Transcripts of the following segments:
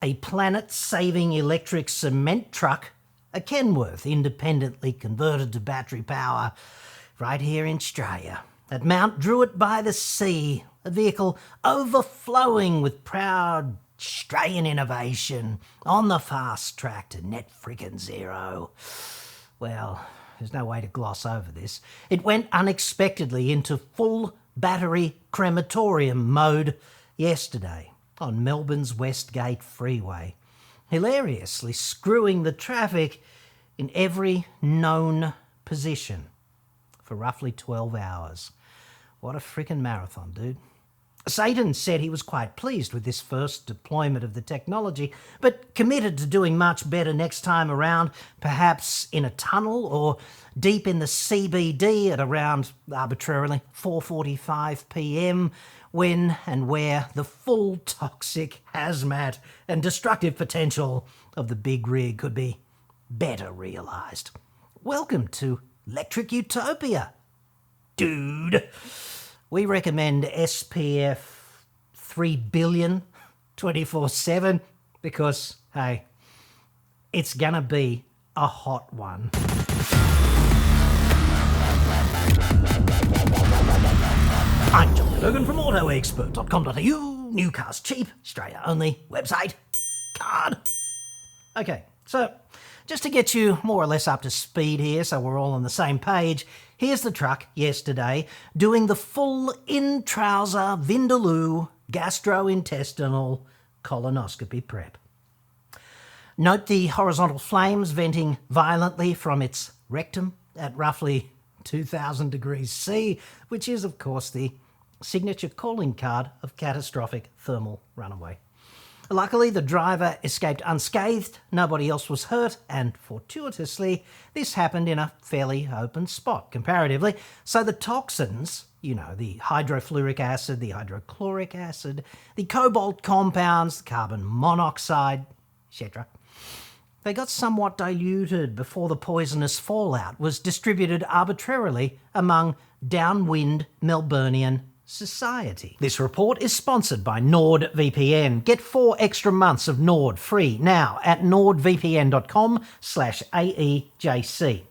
a planet-saving electric cement truck, a Kenworth independently converted to battery power, right here in Australia, at Mount Druitt by the sea, a vehicle overflowing with proud Australian innovation on the fast track to net frickin' zero. Well, there's no way to gloss over this. It went unexpectedly into full battery crematorium mode yesterday on Melbourne's Westgate Freeway, hilariously screwing the traffic in every known position for roughly 12 hours. What a frickin' marathon, dude. Satan said he was quite pleased with this first deployment of the technology, but committed to doing much better next time around, perhaps in a tunnel or deep in the CBD at around, arbitrarily, 4:45 p.m, when and where the full toxic hazmat and destructive potential of the big rig could be better realised. Welcome to Electric Utopia, dude. We recommend SPF 3 billion 24/7 because, hey, it's gonna be a hot one. I'm John Cadogan from AutoExpert.com.au, new cars cheap, Australia only, website, card. Okay, so just to get you more or less up to speed here so we're all on the same page, here's the truck yesterday doing the full in-trouser Vindaloo gastrointestinal colonoscopy prep. Note the horizontal flames venting violently from its rectum at roughly 2,000 degrees C, which is, of course, the signature calling card of catastrophic thermal runaway. Luckily, the driver escaped unscathed, nobody else was hurt, and fortuitously, this happened in a fairly open spot, comparatively, so the toxins, you know, the hydrofluoric acid, the hydrochloric acid, the cobalt compounds, the carbon monoxide, etc., they got somewhat diluted before the poisonous fallout was distributed arbitrarily among downwind Melburnian society. This report is sponsored by NordVPN. Get 4 extra months of Nord free now at nordvpn.com/AEJC.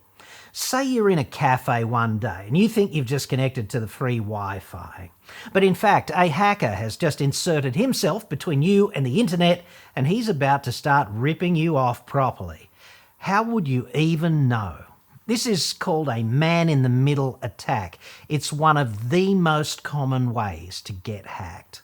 Say you're in a cafe one day and you think you've just connected to the free Wi-Fi. But in fact, a hacker has just inserted himself between you and the internet and he's about to start ripping you off properly. How would you even know? This is called a man-in-the-middle attack. It's one of the most common ways to get hacked.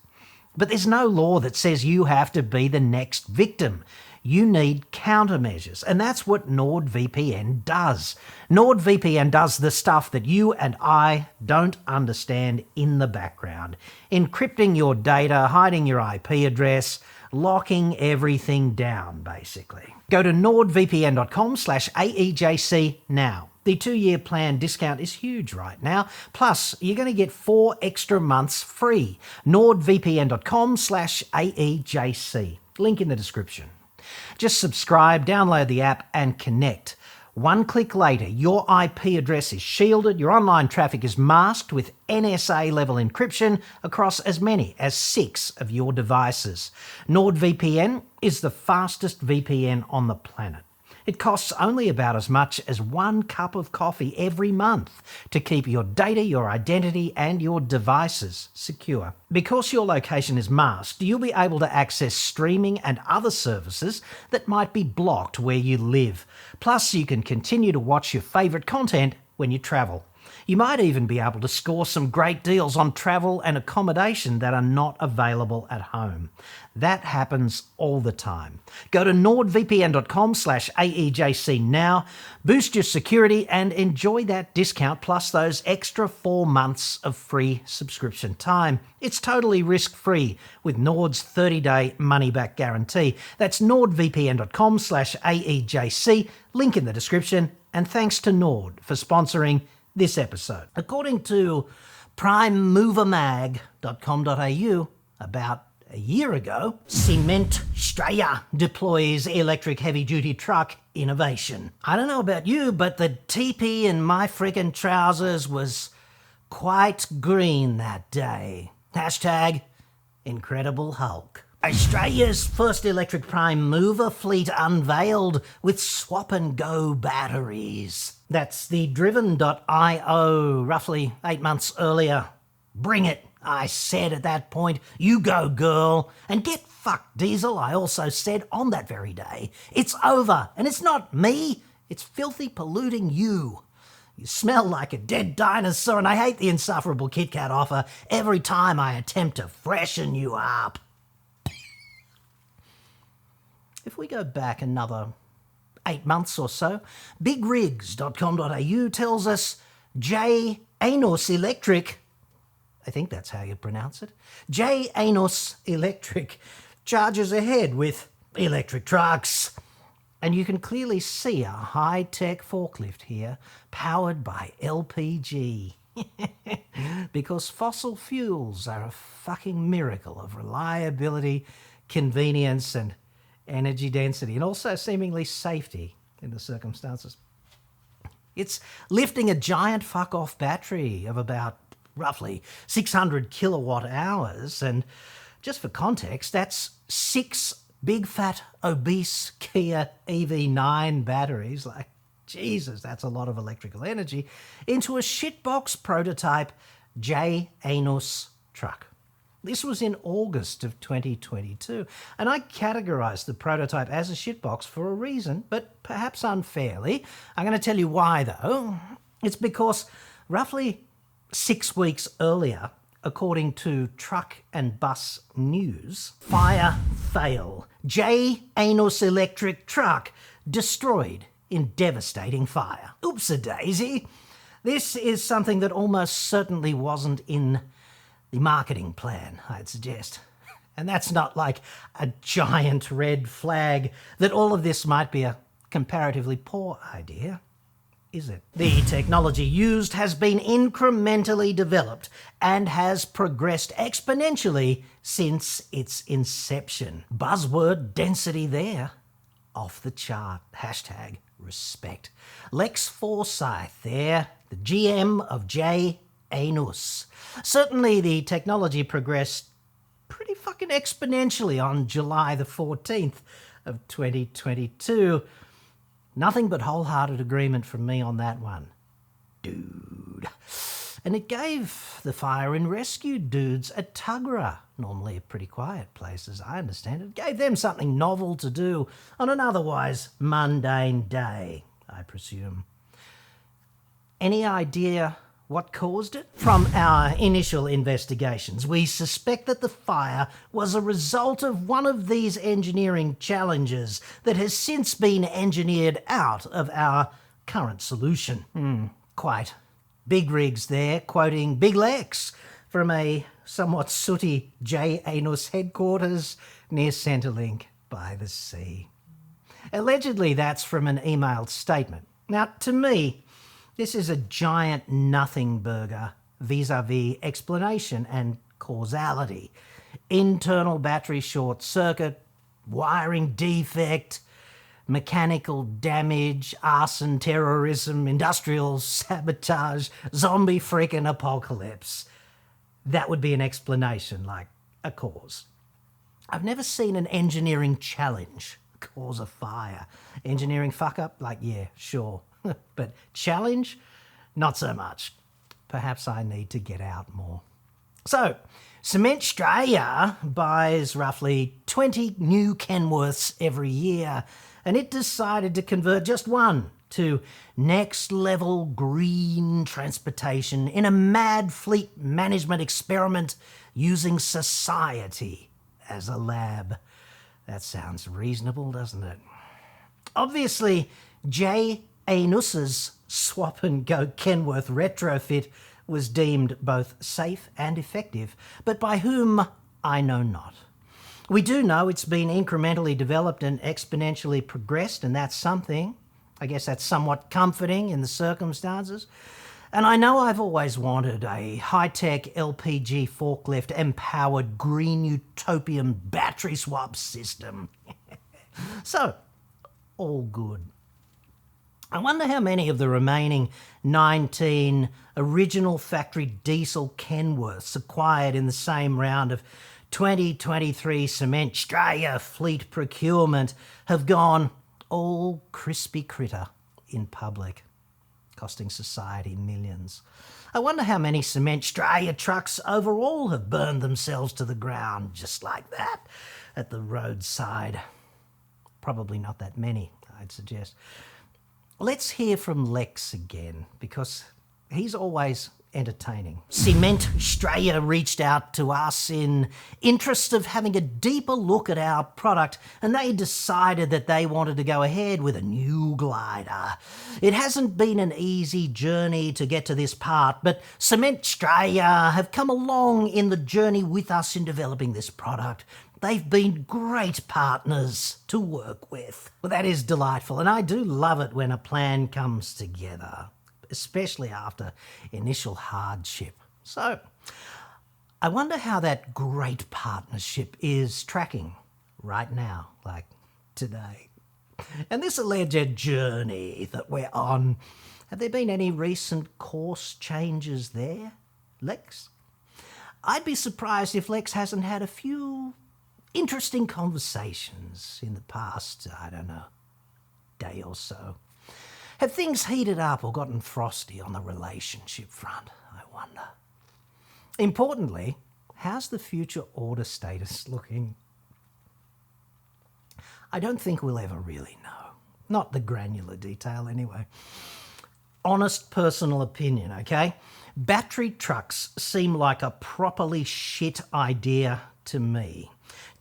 But there's no law that says you have to be the next victim. You need countermeasures, and that's what NordVPN does. NordVPN does the stuff that you and I don't understand in the background. Encrypting your data, hiding your IP address, locking everything down, basically. Go to nordvpn.com/AEJC now. The 2-year plan discount is huge right now. Plus, you're going to get 4 extra months free. nordvpn.com/AEJC. Link in the description. Just subscribe, download the app and connect. 1 click later, your IP address is shielded, your online traffic is masked with NSA-level encryption across as many as 6 of your devices. NordVPN is the fastest VPN on the planet. It costs only about as much as 1 cup of coffee every month to keep your data, your identity, and your devices secure. Because your location is masked, you'll be able to access streaming and other services that might be blocked where you live. Plus, you can continue to watch your favourite content when you travel. You might even be able to score some great deals on travel and accommodation that are not available at home. That happens all the time. Go to nordvpn.com/AEJC now, boost your security and enjoy that discount plus those extra 4 months of free subscription time. It's totally risk-free with Nord's 30-day money-back guarantee. That's nordvpn.com/AEJC, link in the description, and thanks to Nord for sponsoring this episode. According to primemovermag.com.au, about a year ago, Cement Australia deploys electric heavy-duty truck innovation. I don't know about you, but the teepee in my frickin' trousers was quite green that day. Hashtag Incredible Hulk. Australia's first electric prime mover fleet unveiled with swap-and-go batteries. That's the Driven.io, roughly 8 months earlier. Bring it, I said at that point. You go, girl. And get fucked, Diesel, I also said on that very day. It's over, and it's not me. It's filthy polluting you. You smell like a dead dinosaur, and I hate the insufferable Kit Kat offer every time I attempt to freshen you up. If we go back another 8 months or so, bigrigs.com.au tells us Janus Electric, I think that's how you pronounce it, Janus Electric charges ahead with electric trucks. And you can clearly see a high-tech forklift here powered by LPG. Because fossil fuels are a fucking miracle of reliability, convenience and energy density, and also seemingly safety in the circumstances. It's lifting a giant fuck-off battery of about roughly 600 kilowatt hours, and just for context, that's 6 big fat obese Kia EV9 batteries, like Jesus, that's a lot of electrical energy, into a shitbox prototype Janus truck. This was in August of 2022, and I categorised the prototype as a shitbox for a reason, but perhaps unfairly. I'm going to tell you why, though. It's because roughly 6 weeks earlier, according to Truck and Bus News, fire fail. Janus Electric truck destroyed in devastating fire. Oops-a-daisy. This is something that almost certainly wasn't in the marketing plan, I'd suggest. And that's not like a giant red flag that all of this might be a comparatively poor idea, is it? The technology used has been incrementally developed and has progressed exponentially since its inception. Buzzword density there, off the chart. Hashtag respect. Lex Forsyth there, the GM of Janus. Certainly the technology progressed pretty fucking exponentially on July the 14th of 2022. Nothing but wholehearted agreement from me on that one. Dude. And it gave the fire and rescue dudes a Tuggerah, normally a pretty quiet place as I understand it. It gave them something novel to do on an otherwise mundane day, I presume. Any idea what caused it? From our initial investigations, we suspect that the fire was a result of one of these engineering challenges that has since been engineered out of our current solution. Quite. Big rigs there, quoting Big Lex from a somewhat sooty Janus headquarters near Centrelink by the sea. Allegedly, that's from an emailed statement. Now, to me, this is a giant nothing burger vis-a-vis explanation and causality. Internal battery short circuit, wiring defect, mechanical damage, arson, terrorism, industrial sabotage, zombie freaking apocalypse. That would be an explanation, like a cause. I've never seen an engineering challenge cause a fire. Engineering fuck up? Like, yeah, sure. But challenge? Not so much. Perhaps I need to get out more. So, Cement Australia buys roughly 20 new Kenworths every year, and it decided to convert just one to next-level green transportation in a mad fleet management experiment using society as a lab. That sounds reasonable, doesn't it? Obviously, Janus's swap-and-go Kenworth retrofit was deemed both safe and effective, but by whom, I know not. We do know it's been incrementally developed and exponentially progressed, and that's something. I guess that's somewhat comforting in the circumstances. And I know I've always wanted a high-tech LPG forklift-empowered green utopian battery swap system. So, all good. I wonder how many of the remaining 19 original factory diesel Kenworths acquired in the same round of 2023 Cement Australia fleet procurement have gone all crispy critter in public, costing society millions. I wonder how many Cement Australia trucks overall have burned themselves to the ground just like that at the roadside. Probably not that many, I'd suggest. Let's hear from Lex again, because he's always entertaining. Cement Australia reached out to us in interest of having a deeper look at our product, and they decided that they wanted to go ahead with a new glider. It hasn't been an easy journey to get to this part, but Cement Australia have come along in the journey with us in developing this product. They've been great partners to work with. Well, that is delightful, and I do love it when a plan comes together, especially after initial hardship. So, I wonder how that great partnership is tracking right now, like today. And this alleged journey that we're on, have there been any recent course changes there, Lex? I'd be surprised if Lex hasn't had a few interesting conversations in the past, I don't know, day or so. Have things heated up or gotten frosty on the relationship front, I wonder? Importantly, how's the future order status looking? I don't think we'll ever really know. Not the granular detail anyway. Honest personal opinion, okay? Battery trucks seem like a properly shit idea to me.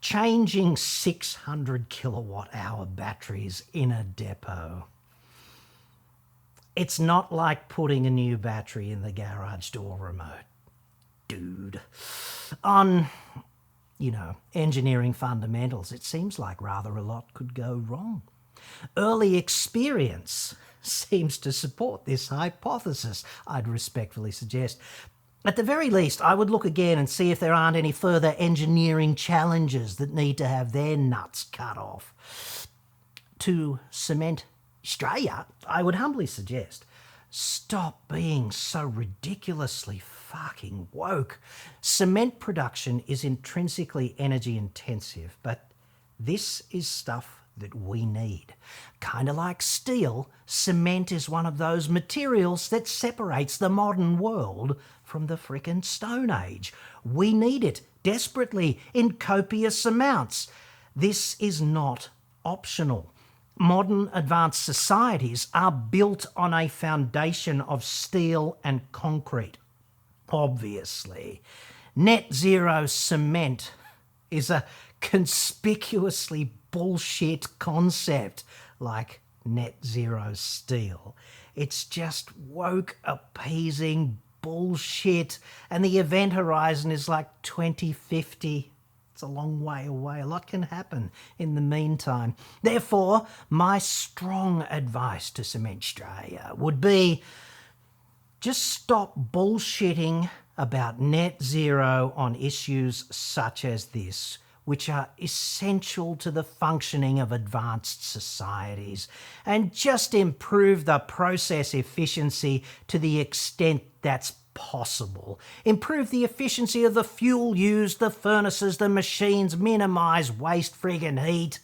Changing 600 kilowatt hour batteries in a depot. It's not like putting a new battery in the garage door remote, dude. On, engineering fundamentals, it seems like rather a lot could go wrong. Early experience seems to support this hypothesis, I'd respectfully suggest. At the very least, I would look again and see if there aren't any further engineering challenges that need to have their nuts cut off. To Cement Australia, I would humbly suggest, stop being so ridiculously fucking woke. Cement production is intrinsically energy intensive, but this is stuff that we need. Kind of like steel, cement is one of those materials that separates the modern world from the frickin' Stone Age. We need it desperately in copious amounts. This is not optional. Modern advanced societies are built on a foundation of steel and concrete. Obviously, net zero cement is a conspicuously bullshit concept like net zero steel. It's just woke, appeasing bullshit, and the event horizon is like 2050. It's a long way away. A lot can happen in the meantime. Therefore, my strong advice to Cement Australia would be just stop bullshitting about net zero on issues such as this, which are essential to the functioning of advanced societies, and just improve the process efficiency to the extent that's possible. Improve the efficiency of the fuel used, the furnaces, the machines, minimise waste friggin' heat,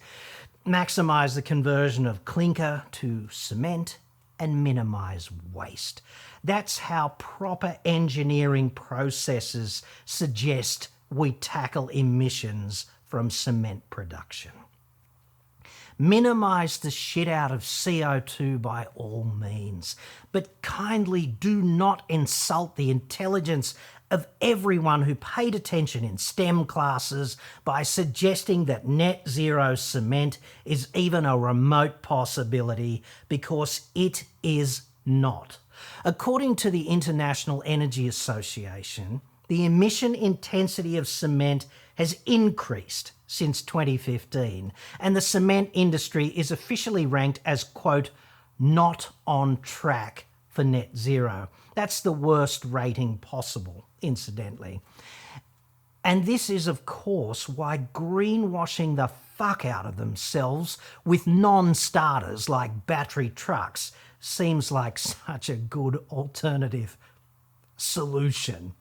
maximise the conversion of clinker to cement, and minimise waste. That's how proper engineering processes suggest we tackle emissions from cement production. Minimise the shit out of CO2 by all means, but kindly do not insult the intelligence of everyone who paid attention in STEM classes by suggesting that net zero cement is even a remote possibility, because it is not. According to the International Energy Association, the emission intensity of cement has increased since 2015, and the cement industry is officially ranked as, quote, not on track for net zero. That's the worst rating possible, incidentally. And this is, of course, why greenwashing the fuck out of themselves with non-starters like battery trucks seems like such a good alternative solution.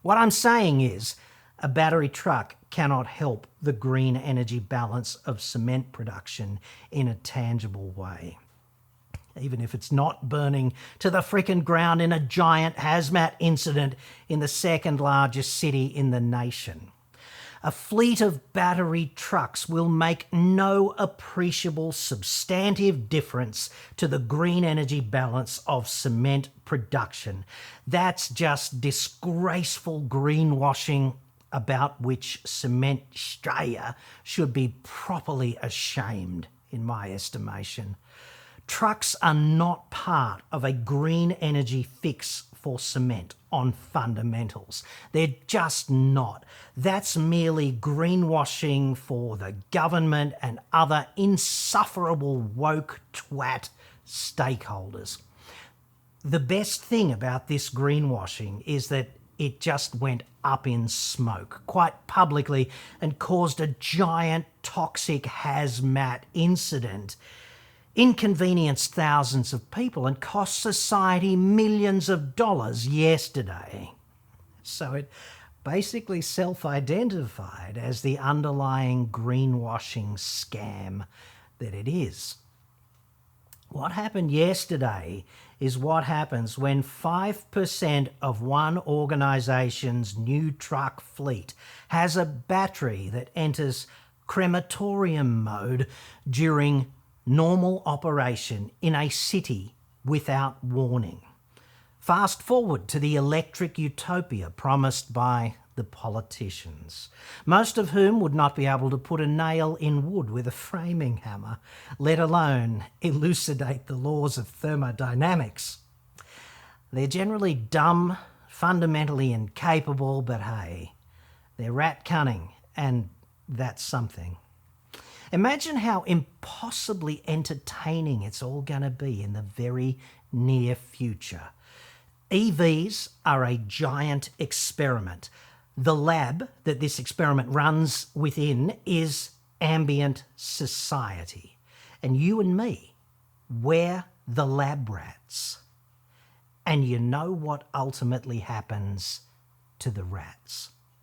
What I'm saying is, a battery truck cannot help the green energy balance of cement production in a tangible way. Even if it's not burning to the frickin' ground in a giant hazmat incident in the second largest city in the nation. A fleet of battery trucks will make no appreciable substantive difference to the green energy balance of cement production. That's just disgraceful greenwashing about which Cement Australia should be properly ashamed, in my estimation. Trucks are not part of a green energy fix for cement on fundamentals. They're just not. That's merely greenwashing for the government and other insufferable woke twat stakeholders. The best thing about this greenwashing is that it just went up in smoke quite publicly and caused a giant toxic hazmat incident, inconvenienced thousands of people and cost society millions of dollars yesterday. So it basically self-identified as the underlying greenwashing scam that it is. What happened yesterday is what happens when 5% of one organisation's new truck fleet has a battery that enters crematorium mode during normal operation in a city without warning. Fast forward to the electric utopia promised by the politicians, most of whom would not be able to put a nail in wood with a framing hammer, let alone elucidate the laws of thermodynamics. They're generally dumb, fundamentally incapable, but hey, they're rat cunning, and that's something. Imagine how impossibly entertaining it's all going to be in the very near future. EVs are a giant experiment. The lab that this experiment runs within is ambient society. And you and me, we're the lab rats. And you know what ultimately happens to the rats.